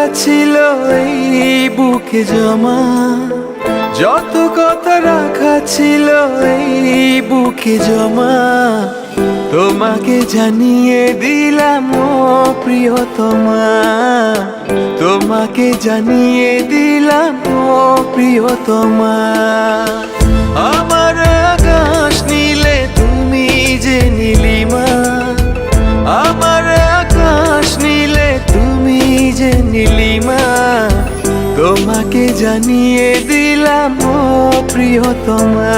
রাখা ছিল এই বুকে জমা, যত কথা রাখা ছিল এই বুকে জমা, তোমাকে জানিয়ে দিলাম ও প্রিয়তমা, তোমাকে জানিয়ে দিলাম ও প্রিয়তমা। আমার আকাশ নীলে তুমি যে নীলিমা, আমার আকাশ নীলে তুমি যে নীলিমা, তোমাকে জানিয়ে দিলাম ও প্রিয়তমা,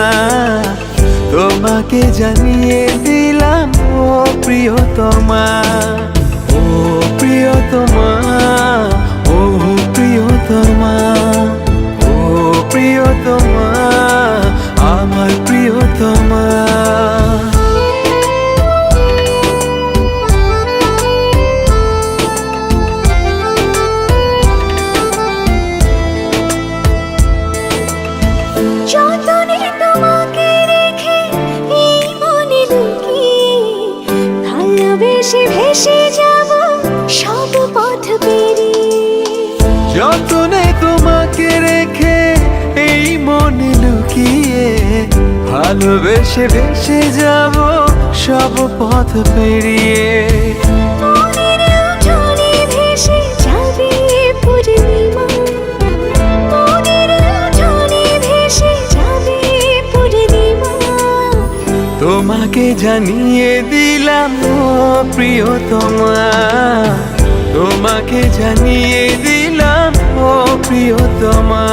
তোমাকে জানিয়ে দিলাম ও প্রিয়তমা। ও প্রিয়তমা, ও প্রিয়তমা, ও প্রিয়তমা, আমার প্রিয়তমা। যতনে তোমাকে রেখে এই মনে লুকিয়ে, ভালোবেসে ভেসে যাব সব পথ পেরিয়ে। যতনে তোমাকে রেখে এই মনে লুকিয়ে, ভালোবেসে ভেসে যাব সব পথ পেরিয়ে। মনের উঠোনে ভেসে যাবে পূর্ণিমা, মনের উঠোনে ভেসে যাবে পূর্ণিমা, তোমাকে জানিয়ে দিলাম ও প্রিয়তমা, তোমাকে জানিয়ে দিলাম ও প্রিয়তমা।